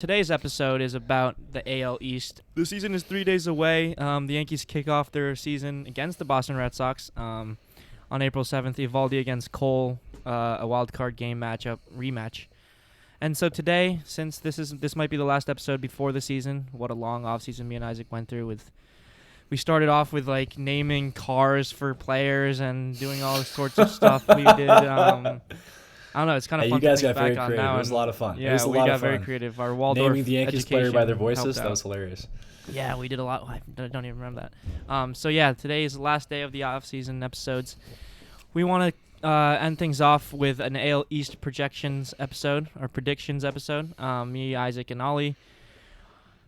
Today's episode is about the AL East. The season is 3 days away. The Yankees kick off their season against the Boston Red Sox on April 7th. Evaldi against Cole, a wild card game rematch. And so today, since this might be the last episode before the season, what a long offseason me and Isaac went through with. We started off with naming cars for players and doing all sorts of stuff. We did. I don't know. It's kind of fun to think back on now. It was a lot of fun. Yeah, we got very creative. Our Waldorf naming the Yankees player by their voices, that was hilarious. Yeah, we did a lot. I don't even remember that. So yeah, today is the last day of the off-season episodes. We want to end things off with an AL East projections episode or predictions episode. Me, Isaac, and Ollie.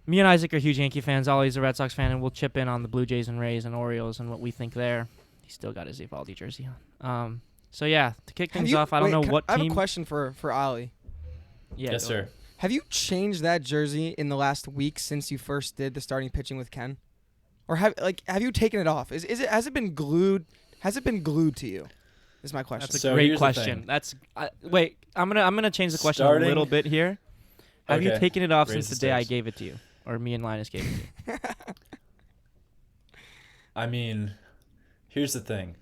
Me and Isaac are huge Yankee fans. Ollie's a Red Sox fan, and we'll chip in on the Blue Jays and Rays and Orioles and what we think there. He's still got his Evaldi jersey on. So yeah, to kick things off, I don't know what team. I have a question for Ollie. Yeah, yes, sir. Have you changed that jersey in the last week since you first did the starting pitching with Ken, or have you taken it off? Has it been glued? Has it been glued to you? Is my question. That's a great question. Wait. I'm gonna change the question a little bit here. Have you taken it off since the day I gave it to you, or me and Linus gave it to you? I mean, here's the thing.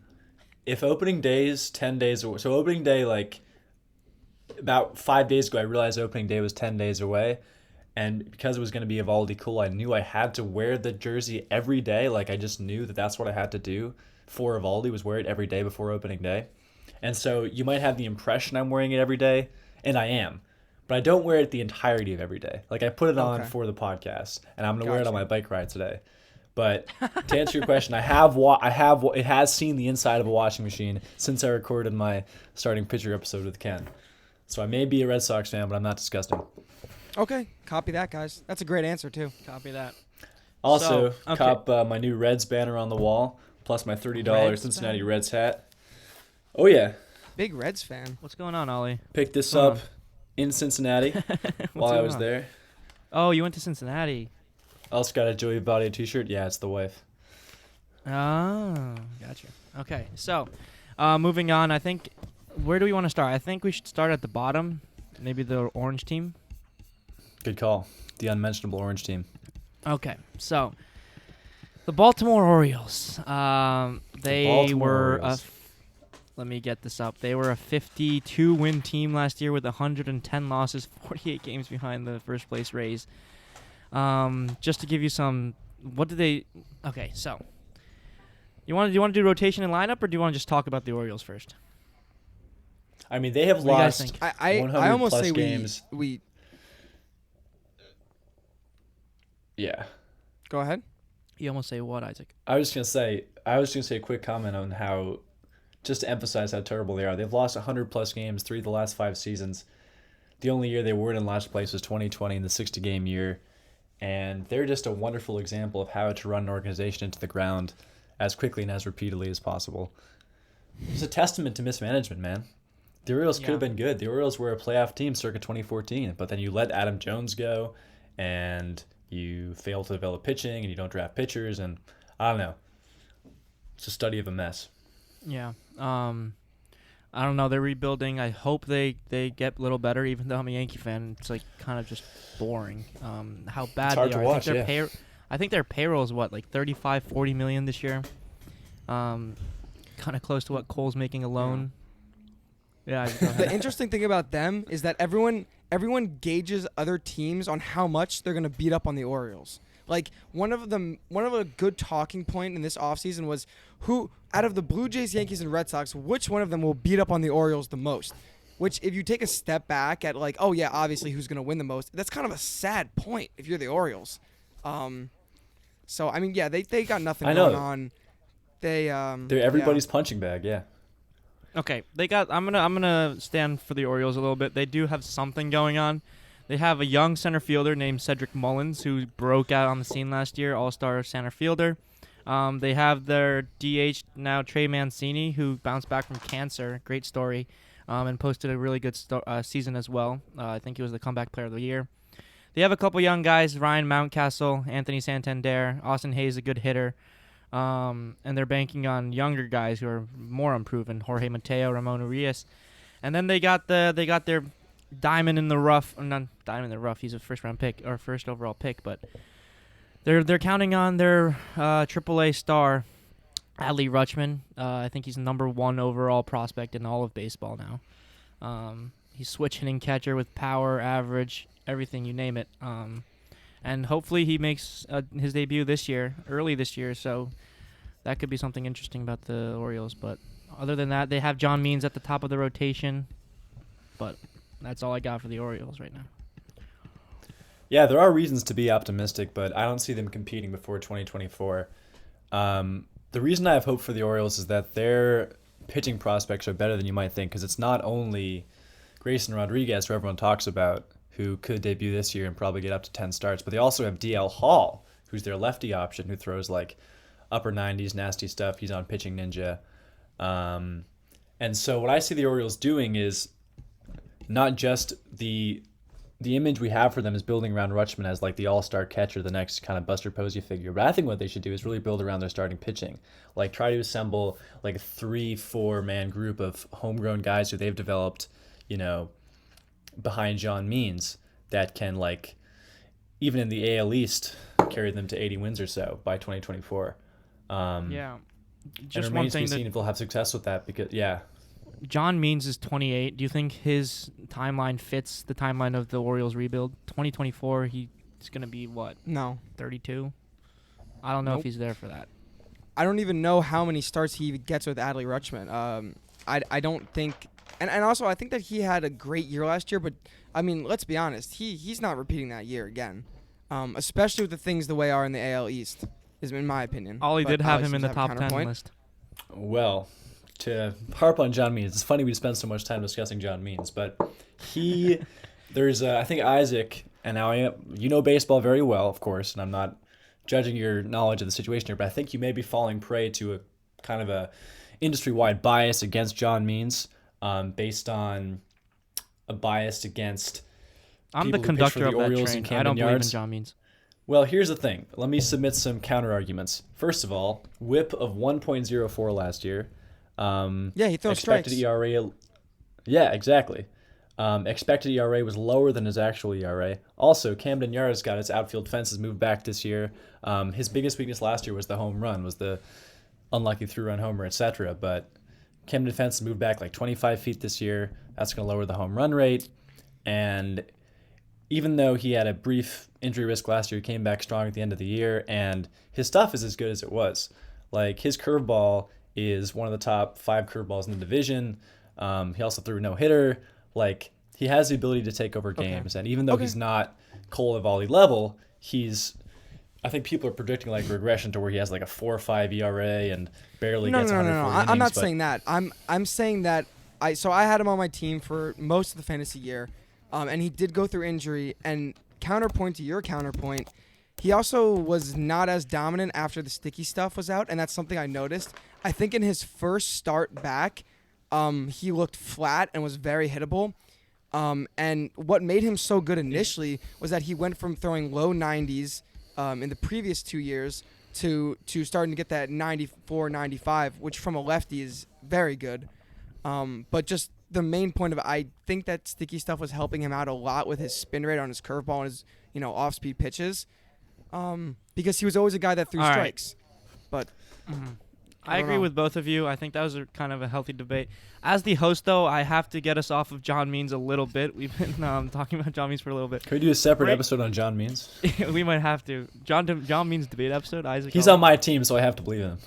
If opening day's 10 days away, so opening day, about 5 days ago, I realized opening day was 10 days away. And because it was going to be Evaldi Cool, I knew I had to wear the jersey every day. I just knew that that's what I had to do for Evaldi, was wear it every day before opening day. And so you might have the impression I'm wearing it every day, and I am. But I don't wear it the entirety of every day. I put it on for the podcast, and I'm going to wear it on my bike ride today. But to answer your question, it has seen the inside of a washing machine since I recorded my starting pitcher episode with Ken. So I may be a Red Sox fan, but I'm not disgusting. Okay, copy that, guys. That's a great answer too. Copy that. Also, cop my new Reds banner on the wall, plus my $30 Cincinnati Reds hat. Oh yeah, big Reds fan. What's going on, Ollie? Picked this up in Cincinnati while I was there. Oh, you went to Cincinnati. Also got a Joey Votto t-shirt. Yeah, it's the wife. Oh, gotcha. Okay, so moving on. I think, where do we want to start? I think we should start at the bottom. Maybe the orange team. Good call. The unmentionable orange team. Okay, so the Baltimore Orioles. Let me get this up. They were a 52-win team last year with 110 losses, 48 games behind the first place Rays. Just to give you some, okay, so you want to do rotation and lineup, or do you want to just talk about the Orioles first? I mean, they have lost 100 I almost plus say games. we Yeah. Go ahead. You almost say what, Isaac? I was gonna say a quick comment on how, just to emphasize how terrible they are. They've lost 100 plus games 3 of the last 5 seasons. The only year they weren't in last place was 2020 in the 60-game year. And they're just a wonderful example of how to run an organization into the ground as quickly and as repeatedly as possible. It's a testament to mismanagement, man. The Orioles could have been good. The Orioles were a playoff team circa 2014, but then you let Adam Jones go, and you fail to develop pitching, and you don't draft pitchers, and I don't know. It's a study of a mess. Yeah. I don't know. They're rebuilding. I hope they get a little better, even though I'm a Yankee fan. It's kind of just boring how bad they are. Watch, I think their payroll is what, 35-40 million this year. Kind of close to what Cole's making alone. Yeah. The interesting thing about them is that everyone gauges other teams on how much they're going to beat up on the Orioles. One of a good talking point in this offseason was who out of the Blue Jays, Yankees, and Red Sox, which one of them will beat up on the Orioles the most? Which, if you take a step back at obviously who's going to win the most, that's kind of a sad point if you're the Orioles. So I mean, yeah, they got nothing going on. They're everybody's punching bag, yeah. Okay, I'm gonna stand for the Orioles a little bit. They do have something going on. They have a young center fielder named Cedric Mullins who broke out on the scene last year, all-star center fielder. They have their DH now, Trey Mancini, who bounced back from cancer. Great story, and posted a really good season as well. I think he was the comeback player of the year. They have a couple young guys, Ryan Mountcastle, Anthony Santander, Austin Hayes, a good hitter. And they're banking on younger guys who are more unproven, Jorge Mateo, Ramon Urias. And then they got their diamond in the rough. Not diamond in the rough. He's a first round pick or first overall pick, but they're counting on their AAA star, Adley Rutschman. I think he's number 1 overall prospect in all of baseball now. He's switch hitting catcher with power, average, everything, you name it. And hopefully he makes his debut early this year. So that could be something interesting about the Orioles. But other than that, they have John Means at the top of the rotation. But that's all I got for the Orioles right now. Yeah, there are reasons to be optimistic, but I don't see them competing before 2024. The reason I have hope for the Orioles is that their pitching prospects are better than you might think, because it's not only Grayson Rodriguez, who everyone talks about, who could debut this year and probably get up to 10 starts, but they also have DL Hall, who's their lefty option, who throws like upper 90s, nasty stuff. He's on Pitching Ninja. And so what I see the Orioles doing is not just the image we have for them is building around Rutschman as like the all-star catcher, the next kind of Buster Posey figure. But I think what they should do is really build around their starting pitching. Like try to assemble like a 3-4 man group of homegrown guys who they've developed, behind John Means that can like, even in the AL East, carry them to 80 wins or so by 2024. Yeah. Just and it one remains to thing be seen if they'll have success with that because, John Means is 28. Do you think his timeline fits the timeline of the Orioles rebuild? 2024, he's going to be what? No. 32? I don't know Nope. if he's there for that. I don't even know how many starts he gets with Adley Rutschman. I don't think, and also I think that he had a great year last year, but I mean, let's be honest, he's not repeating that year again, especially with the things the way are in the AL East, is in my opinion. Ollie But did have Alex, him in does the you have a top 10 counterpoint? list. Well, to harp on John Means, it's funny we spend so much time discussing John Means, but there's I think Isaac, and now you know baseball very well, of course, and I'm not judging your knowledge of the situation here, but I think you may be falling prey to a kind of a industry-wide bias against John Means, based on a bias against I'm the people who pitch for conductor of the that Orioles train. and I Camden don't believe in Yards. John Means. Well, here's the thing. Let me submit some counter arguments. First of all, WHIP of 1.04 last year. Yeah, he throws expected strikes. ERA. Yeah, exactly. Expected ERA was lower than his actual ERA. Also, Camden Yards got its outfield fences moved back this year. His biggest weakness last year was the home run, was the unlucky through-run homer, etc. But Camden fences moved back like 25 feet this year. That's going to lower the home run rate. And even though he had a brief injury risk last year, he came back strong at the end of the year, and his stuff is as good as it was. Like, his curveball is one of the top 5 curveballs in the division. He also threw a no-hitter. Like, he has the ability to take over games, and even though he's not Cole Evaldi level, I think people are predicting like regression to where he has like a 4.5 ERA and barely gets 140 innings. I'm not saying that. I'm saying that I had him on my team for most of the fantasy year, and he did go through injury. And counterpoint to your counterpoint, he also was not as dominant after the sticky stuff was out, and that's something I noticed. I think in his first start back, he looked flat and was very hittable. And what made him so good initially was that he went from throwing low 90s in the previous 2 years to starting to get that 94, 95, which from a lefty is very good. But just the main point of it, I think that sticky stuff was helping him out a lot with his spin rate on his curveball and his off-speed pitches, because he was always a guy that threw All right. strikes. But I agree know. with both of you. I think that was kind of a healthy debate. As the host, though, I have to get us off of John Means a little bit. We've been talking about John Means for a little bit. Can we do a separate Right. episode on John Means? We might have to. John Means debate episode. Isaac. He's on my team, so I have to believe him.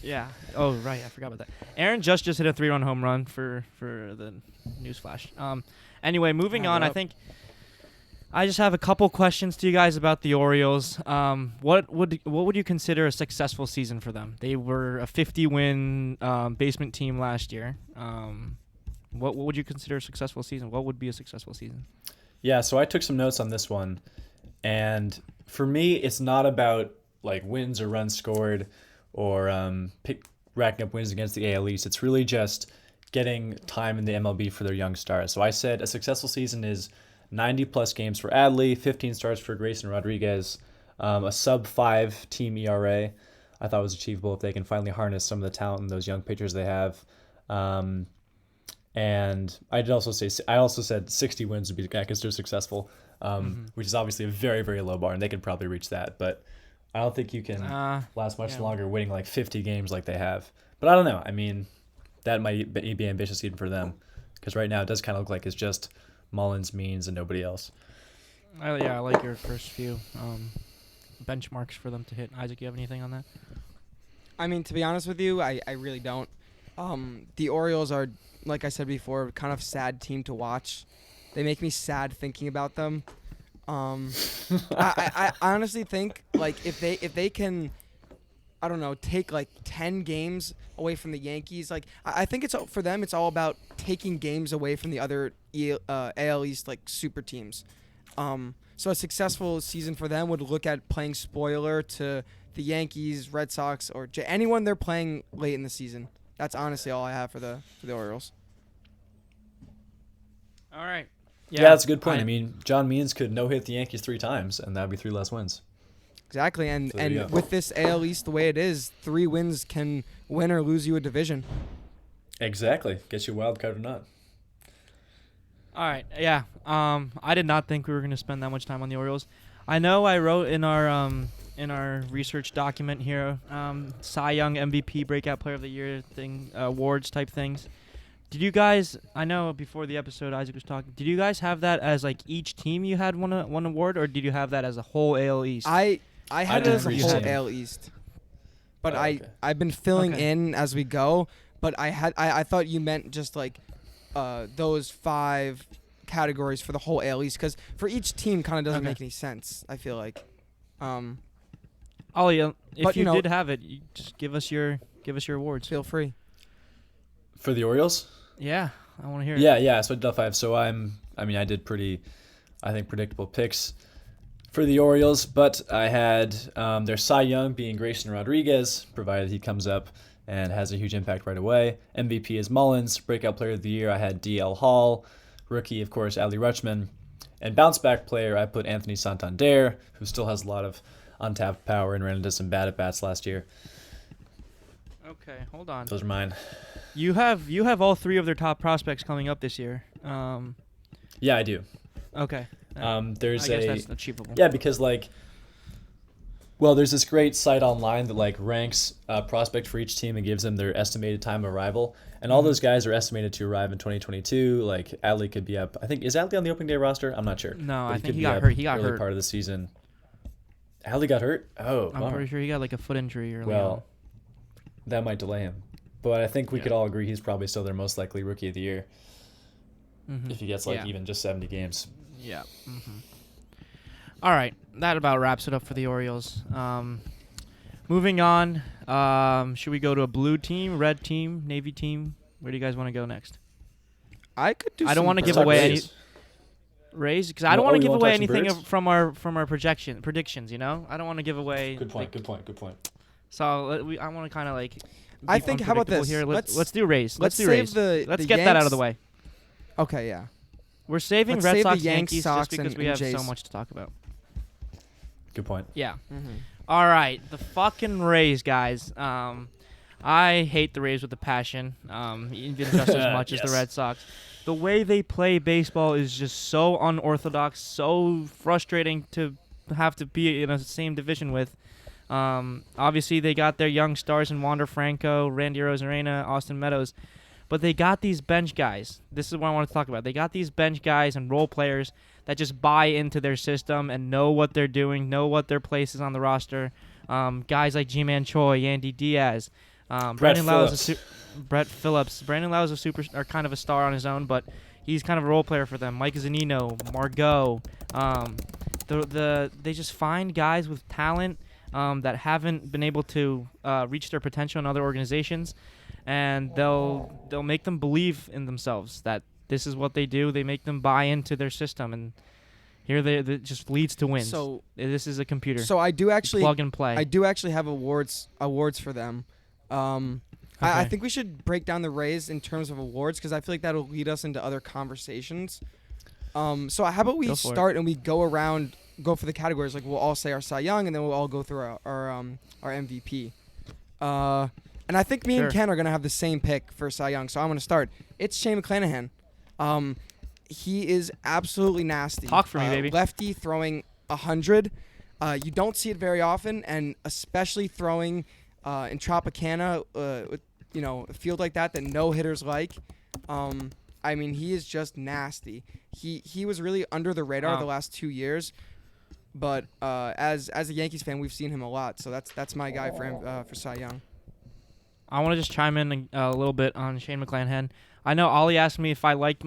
Yeah. Oh, right. I forgot about that. Aaron just hit a 3-run home run for the newsflash. Anyway, moving on. I think I just have a couple questions to you guys about the Orioles. What would you consider a successful season for them? They were a 50-win basement team last year. What would you consider a successful season? What would be a successful season? Yeah, so I took some notes on this one, and for me, it's not about like wins or runs scored or racking up wins against the AL East. It's really just getting time in the MLB for their young stars. So I said a successful season is 90-plus games for Adley, 15 starts for Grayson Rodriguez, a sub-5 team ERA. I thought was achievable if they can finally harness some of the talent in those young pitchers they have. And I also said 60 wins would be considered successful, which is obviously a very, very low bar, and they could probably reach that. But I don't think you can last much longer winning like 50 games like they have. But I don't know. I mean, that might be ambitious even for them, because right now it does kind of look like it's just Mullins, Means, and nobody else. I like your first few benchmarks for them to hit. Isaac, you have anything on that? I mean, to be honest with you, I really don't. The Orioles are, like I said before, kind of sad team to watch. They make me sad thinking about them. I honestly think like if they can, I don't know, take like 10 games away from the Yankees. Like I think it's for them. It's all about taking games away from the other AL East like super teams. So a successful season for them would look at playing spoiler to the Yankees, Red Sox, or anyone they're playing late in the season. That's honestly all I have for the Orioles. All right. Yeah, that's a good point. I mean, John Means could no-hit the Yankees 3 times, and that would be 3 less wins. Exactly, and with this AL East the way it is, 3 wins can win or lose you a division. Exactly. Get you a wild card or not. All right. Yeah. I did not think we were going to spend that much time on the Orioles. I know I wrote in our research document here, Cy Young MVP, Breakout Player of the Year thing, awards type things. Did you guys? I know before the episode Isaac was talking. Did you guys have that as like each team you had one award, or did you have that as a whole AL East? I had it as a whole team. AL East, but okay. I've been filling in as we go. But I thought you meant just like those 5 categories for the whole AL East, because for each team kind of doesn't make any sense. I feel like. Ollie, if but, you know, did have it, you just give us your awards. Feel free. For the Orioles? Yeah, I want to hear it. Yeah. So I did 5. So I did pretty, I think, predictable picks for the Orioles, but I had their Cy Young being Grayson Rodriguez, provided he comes up and has a huge impact right away. MVP is Mullins. Breakout Player of the Year, I had DL Hall. Rookie, of course, Adley Rutschman. And bounce back player, I put Anthony Santander, who still has a lot of untapped power and ran into some bad at-bats last year. Okay, hold on. Those are mine. You have all 3 of their top prospects coming up this year. Yeah, I do. Okay. I guess that's achievable. Yeah, because there's this great site online that ranks a prospect for each team and gives them their estimated time of arrival, and all those guys are estimated to arrive in 2022. Like Adley could be up. I think is Adley on the opening day roster? I'm not sure. No, but I think he be got up hurt. He got early hurt. Part of the season. Adley got hurt. Oh, I'm pretty sure he got like a foot injury early on. Well, that might delay him. But I think we could all agree he's probably still their most likely rookie of the year if he gets even just 70 games. Yeah. All right, that about wraps it up for the Orioles. Moving on, should we go to a blue team, red team, navy team? Where do you guys want to go next? I could do. I don't want to give away any Rays because I don't want to give away anything from our predictions. You know, I don't want to give away. Good point. So I want to kind of like. I think. How about this? Here? Let's do Rays. Let's do save Rays. Let's the get that out of the way. Okay, yeah. We're saving Let's Red save Sox, the Yankees Sox just because we and have so Jays. much to talk about. Good point. Yeah. All right, the fucking Rays, guys. I hate the Rays with a passion, even just as much as the Red Sox. The way they play baseball is just so unorthodox, so frustrating to have to be in the same division with. Obviously, they got their young stars in Wander Franco, Randy Arozarena, Austin Meadows, but they got these bench guys. This is what I want to talk about. They got these bench guys and role players that just buy into their system and know what they're doing, know what their place is on the roster. Guys like G-Man Choi, Yandy Diaz, Brandon Phillips. Brandon Lau is a kind of a star on his own, but he's kind of a role player for them. Mike Zunino, Margot. They just find guys with talent that haven't been able to reach their potential in other organizations, and they'll make them believe in themselves that this is what they do. They make them buy into their system, and here it just leads to wins. So this is a computer. So I do actually plug and play. I do actually have awards for them. I think we should break down the Rays in terms of awards because I feel like that'll lead us into other conversations. So how about we start and we go around, go for the categories. Like we'll all say our Cy Young, and then we'll all go through our MVP. And I think me and Sure. Ken are going to have the same pick for Cy Young, so I'm going to start. It's Shane Mcclanahan. He is absolutely nasty. Talk for me, baby. Lefty throwing 100. You don't see it very often, and especially throwing in Tropicana, with, a field like that no hitters like. I mean, he is just nasty. He was really under the radar Wow. the last 2 years, but as a Yankees fan, we've seen him a lot. So that's my guy for Cy Young. I want to just chime in a little bit on Shane Mcclanahan. I know Ollie asked me if I liked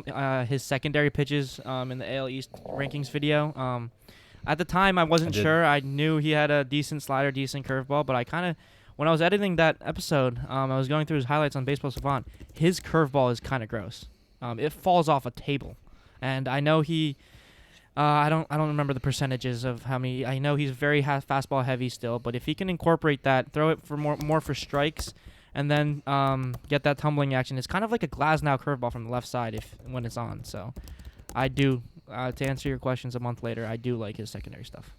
his secondary pitches in the AL East rankings video. At the time, I wasn't sure. I knew he had a decent slider, decent curveball, but I kind of, when I was editing that episode, I was going through his highlights on Baseball Savant. His curveball is kind of gross. It falls off a table, and I know he. I don't remember the percentages of how many. I know he's very fastball heavy still, but if he can incorporate that, throw it for more for strikes, and then get that tumbling action, it's kind of like a Glasnow curveball from the left side when it's on. So, I do. To answer your questions a month later, I do like his secondary stuff.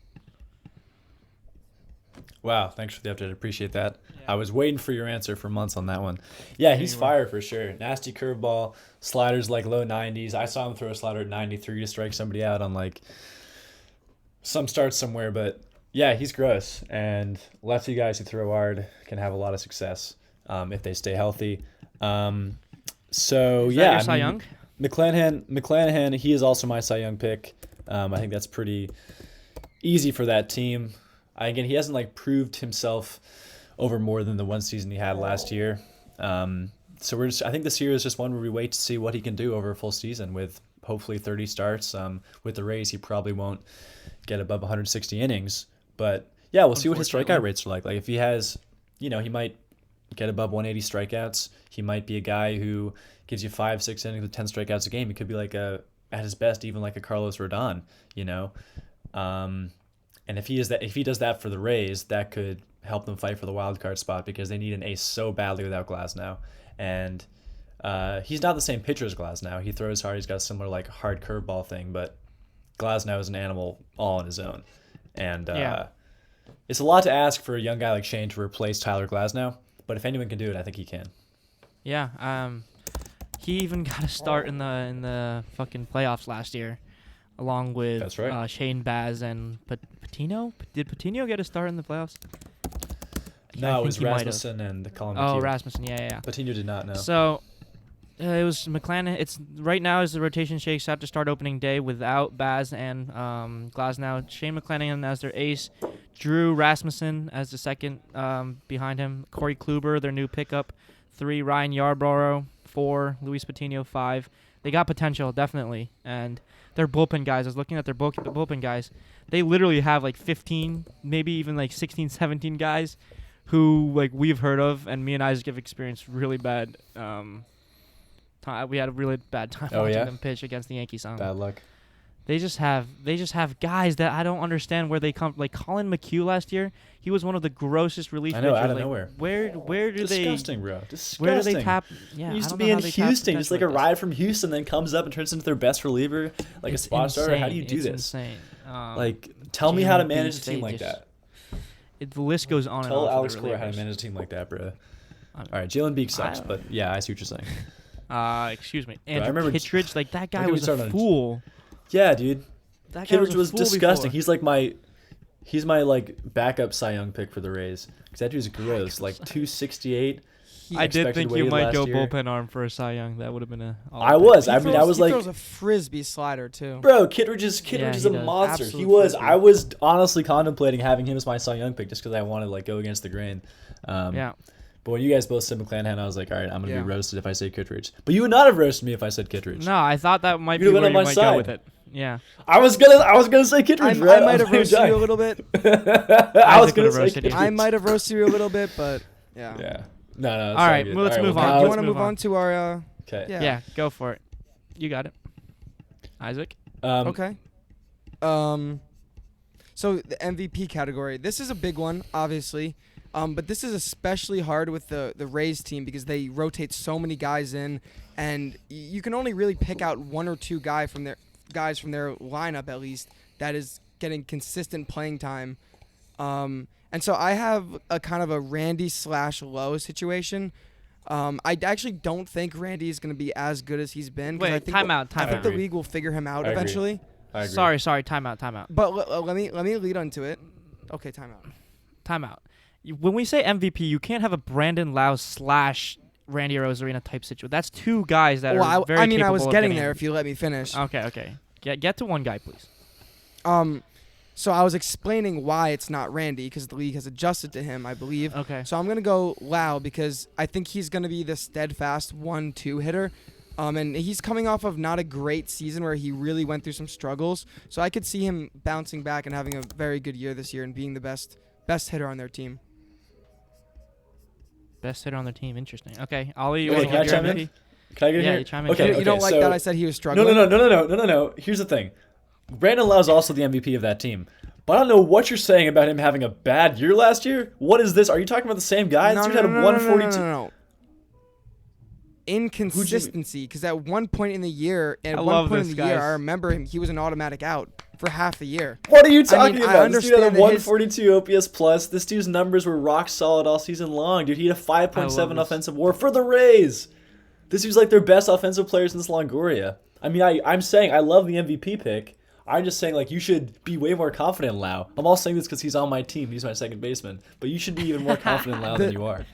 Wow, thanks for the update. I appreciate that. Yeah. I was waiting for your answer for months on that one. Yeah, he's fire for sure. Nasty curveball, sliders like low 90s. I saw him throw a slider at 93 to strike somebody out on like some starts somewhere, but yeah, he's gross. And lefty guys who throw hard can have a lot of success if they stay healthy. So Is yeah, that your Cy Young? McClanahan, he is also my Cy Young pick. I think that's pretty easy for that team. Again, he hasn't like proved himself over more than the one season he had last year. So I think this year is just one where we wait to see what he can do over a full season with hopefully 30 starts. With the Rays, he probably won't get above 160 innings. But yeah, we'll see what his strikeout rates are like. Like if he has, he might get above 180 strikeouts. He might be a guy who gives you 5-6 innings with 10 strikeouts a game. He could be like at his best, even like a Carlos Rodon, And if he does that for the Rays, that could help them fight for the wild card spot because they need an ace so badly without Glasnow. And he's not the same pitcher as Glasnow. He throws hard. He's got a similar like hard curveball thing, but Glasnow is an animal all on his own. And it's a lot to ask for a young guy like Shane to replace Tyler Glasnow. But if anyone can do it, I think he can. Yeah. He even got a start in the fucking playoffs last year, along with That's right. Shane Baz and Patino. Did Patino get a start in the playoffs? No, it was Rasmussen and Colin McHugh. Oh, Rasmussen, yeah. Patino did not know. So it was Mclanahan. It's right now as the rotation shakes out to start opening day without Baz and Glasnow. Shane Mcclanahan as their ace, Drew Rasmussen as the second behind him. Corey Kluber, their new pickup. 3, Ryan Yarbrough. 4, Luis Patino. 5. They got potential, definitely. And their bullpen guys, I was looking at their bullpen guys. They literally have like 15, maybe even like 16, 17 guys who like we've heard of, and me and Isaac have experienced really bad. We had a really bad time watching them pitch against the Yankees. Bad luck. They just have guys that I don't understand where they come. Like Colin McHugh last year, he was one of the grossest relief pitchers. Out of nowhere. Where do they? Disgusting, bro. Disgusting. Where do they tap? Yeah, he used to I be don't in know how they tap Houston, just like a potential ride from Houston, then comes up and turns into their best reliever, like It's a spot starter. How do you insane. do It's this? Insane. Like, tell me how to Jalen manage a Beast, team they like just- that. The list goes on. Tell and on Alex for Cora how to relievers. manage a team like that, bro. I'm- All right, Jalen Beek sucks, I- but yeah, I see what you're saying. Excuse me. I Andrew remember Kittredge, like that guy don't get me was started a on- fool. Yeah, dude. That guy Kittredge was a fool disgusting. before. He's my like backup Cy Young pick for the Rays because that dude's gross. Like 268. I did expected think you weighted might last go year. bullpen arm for a Cy Young. That would have been a. I was. He I was like, throws a frisbee slider too. bro, Kittredge is he a does. monster. Absolute He was. frisbee. I was honestly contemplating having him as my Cy Young pick just because I wanted to like go against the grain. Yeah. But when you guys both said Mclanahan, I was like, all right, I'm gonna Yeah. be roasted if I say Kittredge. But you would not have roasted me if I said Kittredge. No, I thought that might be You'd have where been on you my might side. go with it. Yeah. I was gonna say Kittredge. I might have roasted you a little bit. I was Isaac gonna would've say roasted you. Kittredge. I might have roasted you a move on, but yeah. Yeah. No. All right, well, let's move on. Do Let's you want to move move on to our? Okay. Yeah. Yeah. Go for it. You got it. Isaac. Okay. So the MVP category. This is a big one, obviously. But this is especially hard with the Rays team because they rotate so many guys in, and you can only really pick out one or two guys from their lineup at least that is getting consistent playing time. And so I have a kind of a Randy/Lowe situation. I actually don't think Randy is going to be as good as he's been. Wait, I think timeout. I think the league will figure him out I agree. eventually. I agree. Sorry. Timeout. But let me lead onto it. Okay, timeout. When we say MVP, you can't have a Brandon Lau / Randy Arozarena type situation. That's two guys that are very capable I was of getting there. If you let me finish. Okay. Get to one guy, please. So I was explaining why it's not Randy because the league has adjusted to him, I believe. Okay. So I'm gonna go Lau because I think he's gonna be the steadfast 1-2 hitter. And he's coming off of not a great season where he really went through some struggles. So I could see him bouncing back and having a very good year this year and being the best hitter on their team. Best hitter on their team. Interesting. Okay, Ollie, you Okay, want can I to give chime your in? MVP? Can I get in Yeah, here? you chime in. Okay, You don't like so- that I said he was struggling? No. Here's the thing. Brandon Lau is also the MVP of that team. But I don't know what you're saying about him having a bad year last year. What is this? Are you talking about the same guy? This dude had a 142. No. Inconsistency, because at one point in the year, I remember him. He was an automatic out for half the year. What are you talking about? I This dude had a understand that 142 OPS plus. This dude's numbers were rock solid all season long, dude. He had a 5.7 offensive WAR for the Rays. This dude's like their best offensive player since Longoria. I mean, I'm saying I love the MVP pick. I'm just saying, like, you should be way more confident in Lau. I'm all saying this because he's on my team. He's my second baseman. But you should be even more confident in Lau than you are.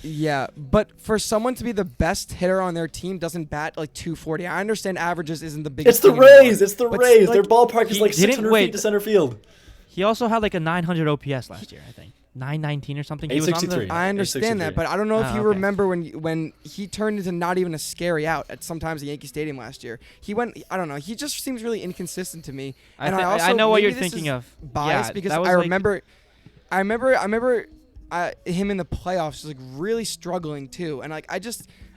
Yeah, but for someone to be the best hitter on their team doesn't bat like 240. I understand averages isn't the biggest. It's the thing anymore, Rays. It's the but Rays. like, Their ballpark is like 600 feet to center field. He also had like a 900 OPS last year, I think. 919 or something. He was on 863. the, I understand that, but I don't know if you okay. remember when he turned into not even a scary out at sometimes at Yankee Stadium last year. He went. I don't know. He just seems really inconsistent to me. And I know what maybe you're this thinking is of. Biased Yeah, because that was I like- remember him in the playoffs like really struggling too, and like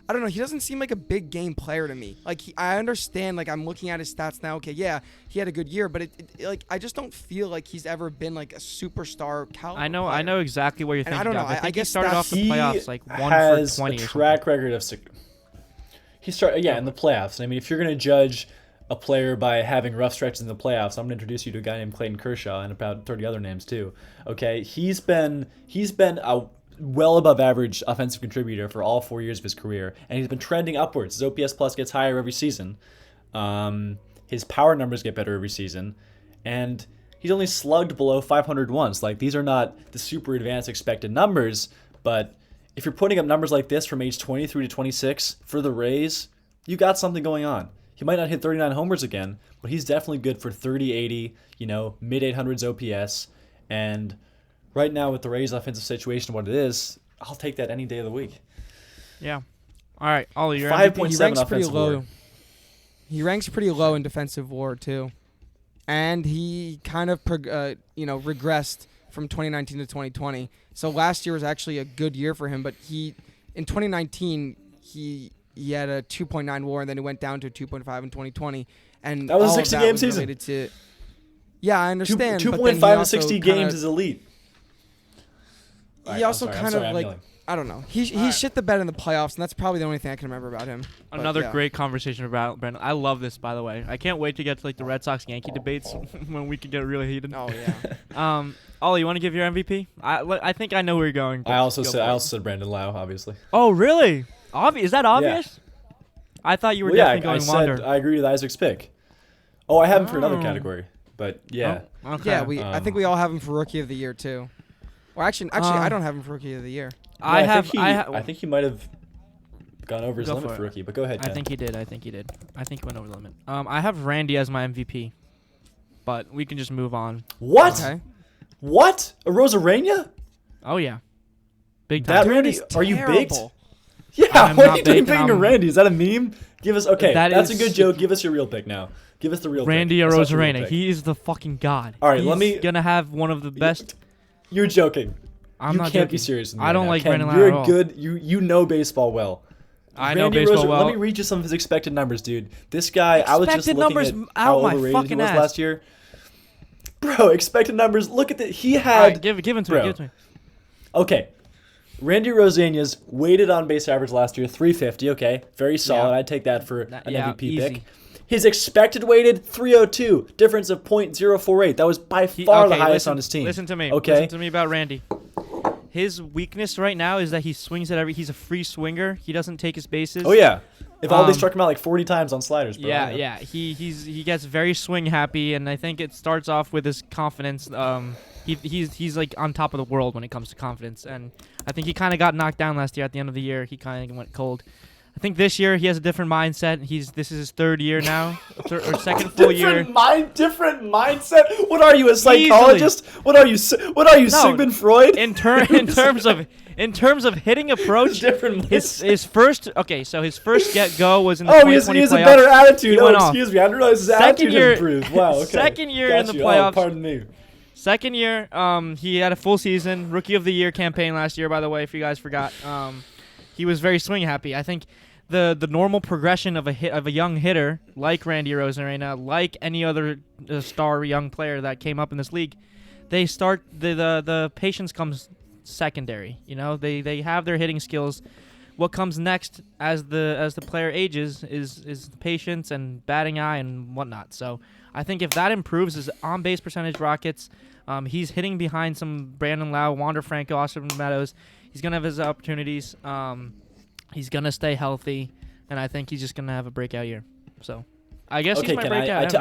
I don't know. He doesn't seem like a big game player to me. Like I understand. Like I'm looking at his stats now. Okay, yeah, he had a good year, but like I just don't feel like he's ever been like a superstar caliber. I know player. exactly what you're And thinking I don't know, of. I I think he guess started that's- off the playoffs like 1 has for 20 a or track record of in the playoffs. I mean, if you're going to judge a player by having rough stretches in the playoffs, I'm going to introduce you to a guy named Clayton Kershaw and about 30 other names too. Okay, he's been a well above average offensive contributor for all 4 years of his career, and he's been trending upwards. His OPS plus gets higher every season. His power numbers get better every season, and he's only slugged below 500 once. Like, these are not the super advanced expected numbers, but if you're putting up numbers like this from age 23 to 26 for the Rays, you got something going on. He might not hit 39 homers again, but he's definitely good for 30, 80, mid 800s OPS, and right now, with the Rays' offensive situation, what it is, I'll take that any day of the week. Yeah. All right, Ollie, you're 5.7 He ranks pretty offensive low. WAR. He ranks pretty low in defensive WAR too, and he kind of regressed from 2019 to 2020. So last year was actually a good year for him, but in 2019 he had a 2.9 WAR, and then he went down to a 2.5 in 2020, and That was a all of 60-game was season. related to. Yeah, I understand. 2.5 in 60 games is elite. He also kind of like I don't know. He shit the bed in the playoffs, and that's probably the only thing I can remember about him. But, Another yeah. great conversation about Brandon. I love this, by the way. I can't wait to get to like the Red Sox Yankee debates when we could get really heated. Oh yeah. Ollie, you want to give your MVP? I think I know where you're going. I also said Brandon Lau, obviously. Oh really? Is that obvious? I thought you were definitely I going Wander. said I agree with Isaac's pick. Oh, I have him for another category, but yeah. Oh, okay. Yeah, I think we all have him for Rookie of the Year too. Or actually, I don't have him for Rookie of the Year. I think he might have gone over his Go limit for for it. rookie, but go ahead, Ken. I think he did. I think he went over the limit. I have Randy as my MVP, but we can just move on. What? Okay. What? A Rosarena? Oh yeah, big time. That Dude, Randy? he's Are you baked? terrible. Yeah, I'm what not are you doing baked, picking a Randy? Is that a meme? Give us that's a is- good joke. Give us your real pick now. Give us the real Randy pick. Let's have the real Arozarena. pick. He is the fucking god. All right, He's let me- gonna have one of the best. You're joking. I'm you not can't joking. be serious with me I don't right now. like Ken, Brandon Lau You're at a all. good. You know baseball well. I know Randy baseball well. Let me read you some of his expected numbers, dude. This guy, I was just Expected looking numbers at out how my overrated he fucking was ass. last year. Bro, expected numbers. Look at that. He All had. right, give it to me. bro. Give it to me. Okay. Randy Rosena's weighted on base average last year, 350. Okay, very solid. Yeah. I'd take that for an MVP easy. pick. His expected weighted 302, difference of .048. That was by far the highest on his team. Listen to me. Okay. Listen to me about Randy. His weakness right now is that he swings at he's a free swinger. He doesn't take his bases. Oh yeah. If Aldi struck him out like 40 times on sliders, bro. Yeah. He gets very swing happy, and I think it starts off with his confidence. He's like on top of the world when it comes to confidence, and I think he kind of got knocked down last year. At the end of the year, he kind of went cold. I think this year he has a different mindset. This is his third year now, or second full year. Different mindset. What are you, a psychologist? Easily. What are you, Sigmund Freud? In terms of hitting approach, Different his first get go was in the Oh, 2020 he has playoffs. a better attitude. He Oh, went off. excuse me. I didn't realize his attitude improved. Wow. Okay. Second year Got in the you. playoffs. Oh, pardon me. Second year, he had a full season, rookie of the year campaign last year. By the way, if you guys forgot, he was very swing happy. I think the normal progression of a young hitter like Randy Arozarena, like any other star young player that came up in this league, they start the patience comes secondary. You know, they have their hitting skills. What comes next as the player ages is patience and batting eye and whatnot. So I think if that improves his on base percentage, Rockets, he's hitting behind some Brandon Lau, Wander Franco, Austin Meadows. He's gonna have his opportunities. He's gonna stay healthy, and I think he's just gonna have a breakout year. So, I guess he's my breakout.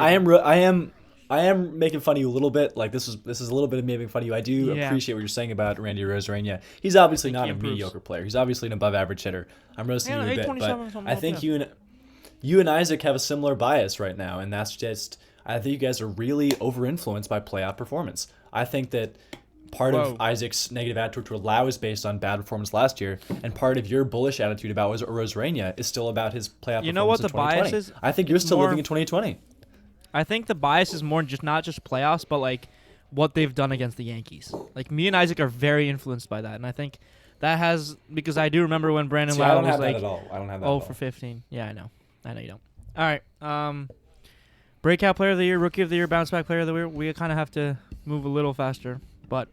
I am making fun of you a little bit. Like this is a little bit of me making fun of you. I do appreciate what you're saying about Randy Arozarena. He's obviously not a mediocre player. He's obviously an above average hitter. I'm roasting you a bit, but I think you and Isaac have a similar bias right now, and that's just I think you guys are really over influenced by playoff performance. I think that part of Isaac's negative attitude to allow is based on bad performance last year, and part of your bullish attitude about Arozarena is still about his playoff performance. You know what in the 2020. bias is? I think you're still living in 2020. I think the bias is more not just playoffs, but like what they've done against the Yankees. Like me and Isaac are very influenced by that, and I think that has because I do remember when Brandon Lau was like, I don't have that. 0 for 15. Yeah, I know you don't. All right. Breakout player of the year, rookie of the year, bounce back player of the year. We kind of have to move a little faster, but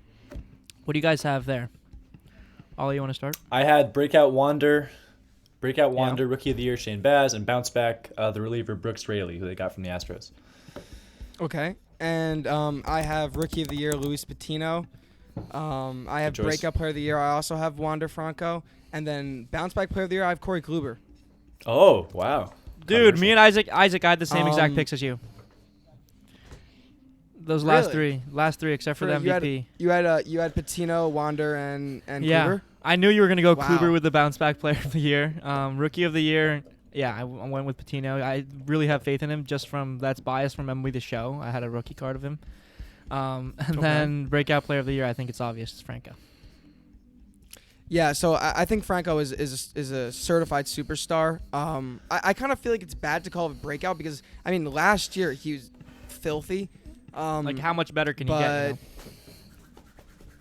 what do you guys have there? Ollie, you want to start? I had breakout Wander, rookie of the year Shane Baz, and bounce back the reliever Brooks Raley, who they got from the Astros. Okay, and I have rookie of the year Luis Patino. I have breakout player of the year. I also have Wander Franco, and then bounce back player of the year I have Corey Kluber. Oh wow, dude! Me and Isaac had the same exact picks as you. Those last three, except for the MVP. You had Patino, Wander, and Kluber. I knew you were gonna go Kluber with the bounce back player of the year, rookie of the year. Yeah, I went with Patino. I really have faith in him. That's biased from MLB The Show. I had a rookie card of him. Then breakout player of the year. I think it's obvious. It's Franco. Yeah, so I think Franco is a certified superstar. I kind of feel like it's bad to call it a breakout because I mean last year he was filthy. Like how much better can he get? You know?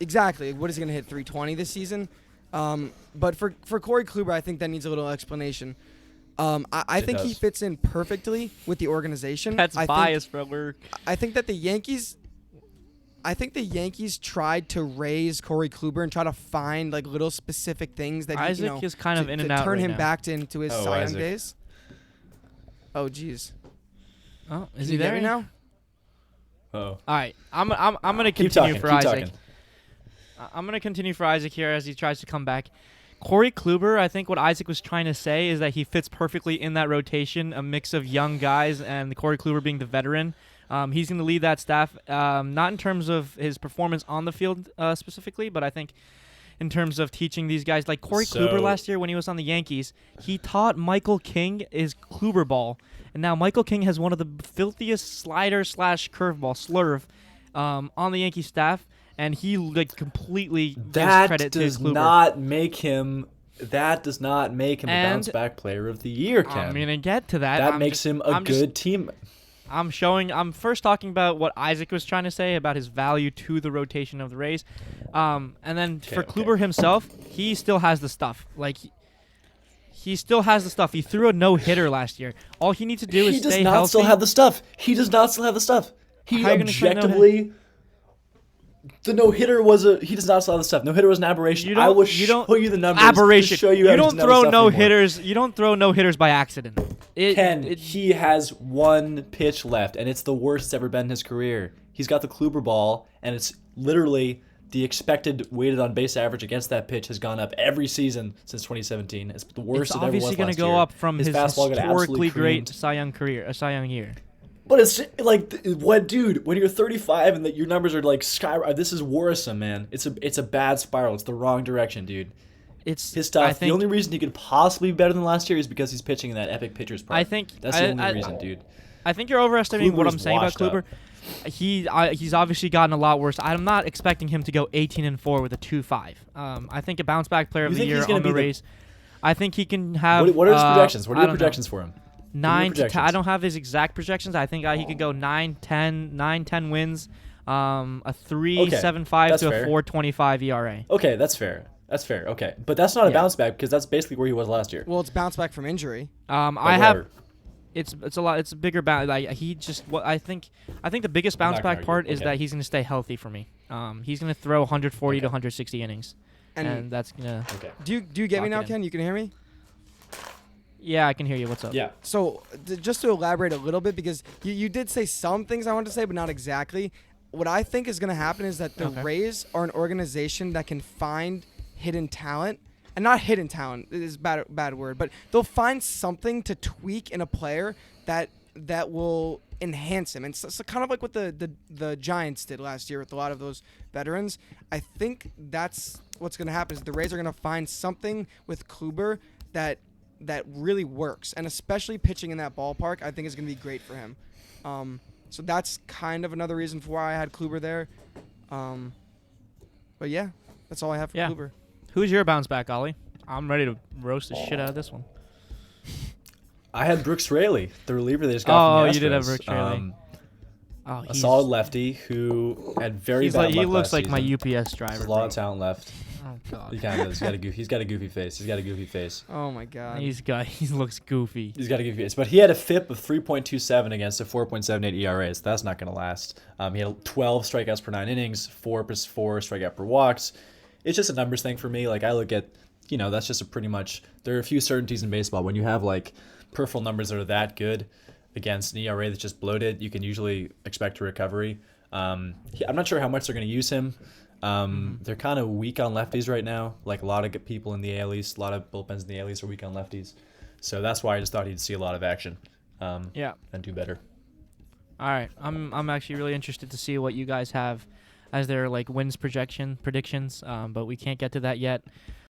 Exactly. What is he gonna hit 320 this season? But for Corey Kluber, I think that needs a little explanation. I think he fits in perfectly with the organization. That's biased, bro. I think that the Yankees tried to raise Corey Kluber and try to find like little specific things that Isaac is kind of in and out turn right him now. back into his Cy Young days. Oh, jeez. Oh, is he there now? Oh. All right, I'm gonna continue for Isaac. I'm gonna continue for Isaac here as he tries to come back. Corey Kluber, I think what Isaac was trying to say is that he fits perfectly in that rotation, a mix of young guys and Corey Kluber being the veteran. He's going to lead that staff, not in terms of his performance on the field specifically, but I think in terms of teaching these guys. Like Corey Kluber last year when he was on the Yankees, he taught Michael King his Kluber ball. And now Michael King has one of the filthiest slider/curveball slurve on the Yankee staff. And he like completely gives credit to Kluber. That does not make him a bounce back player of the year, Ken. I'm gonna get to that. That makes him a good team. I'm first talking about what Isaac was trying to say about his value to the rotation of the Rays. And then for Kluber himself, he still has the stuff. Like he still has the stuff. He threw a no-hitter last year. All he needs to do is stay healthy. He does not still have the stuff. He objectively The no-hitter he does not sell the stuff. No-hitter was an aberration. I will show you the numbers. Aberration. To show you You don't throw no-hitters. You don't throw no-hitters by accident. He has one pitch left, and it's the worst it's ever been in his career. He's got the Kluber ball, and it's literally the expected weighted on base average against that pitch has gone up every season since 2017. It's the worst It's it ever was obviously going last to go year. up from his fastball got historically absolutely great creamed. Cy Young year. But it's like, what, dude? When you're 35 and your numbers are like sky, this is worrisome, man. It's a bad spiral. It's the wrong direction, dude. It's His stuff. The only reason he could possibly be better than last year is because he's pitching in that epic pitcher's park. I think that's the only reason, dude. I think you're overestimating what I'm saying about Kluber's Kluber. He's obviously gotten a lot worse. I'm not expecting him to go 18-4 with a 2.5. I think a bounce back player of the year on the Rays. I think he can have. What are his projections? What are your projections for him? 9 to 10. I don't have his exact projections. I think he could go 9-10 wins, a 3.75 to a 4.25 ERA. Okay, that's fair. That's fair. Okay, but that's not a bounce back because that's basically where he was last year. Well, it's bounce back from injury. It's a lot. It's a bigger bounce. Like I think the biggest bounce back part is that he's going to stay healthy for me. He's going to throw 140 to 160 innings, and that's gonna. Okay. Do you get me now, Ken? You can hear me? Yeah, I can hear you. What's up? Yeah. So just to elaborate a little bit, because you did say some things I wanted to say, but not exactly. What I think is going to happen is that the Rays are an organization that can find hidden talent. And not hidden talent is bad word, but they'll find something to tweak in a player that will enhance him. And so kind of like what the Giants did last year with a lot of those veterans. I think that's what's going to happen is the Rays are going to find something with Kluber that really works, and especially pitching in that ballpark, I think is going to be great for him. So that's kind of another reason for why I had Kluber there. But yeah, that's all I have for Kluber. Who's your bounce back, Ollie? I'm ready to roast the shit out of this one. I had Brooks Raley, the reliever they just got from the Astros. You did have Brooks Raley. A solid lefty who had very bad luck he looks last like season. my UPS driver. A lot of talent left. Oh god. He kind of does. He's got a goofy face. Oh my god. He looks goofy. He's got a goofy face. But he had a FIP of 3.27 against a 4.78 ERA, so that's not going to last. He had 12 strikeouts per 9 innings, 4 strikeout per walks. It's just a numbers thing for me. Like, I look at, that's just a pretty much, there are a few certainties in baseball. When you have, like, peripheral numbers that are that good against an ERA that's just bloated, you can usually expect a recovery. I'm not sure how much they're going to use him. They're kind of weak on lefties right now. Like, a lot of people in the AL East, a lot of bullpens in the AL East are weak on lefties. So that's why I just thought he'd see a lot of action and do better. All right. I'm actually really interested to see what you guys have as their wins predictions, but we can't get to that yet.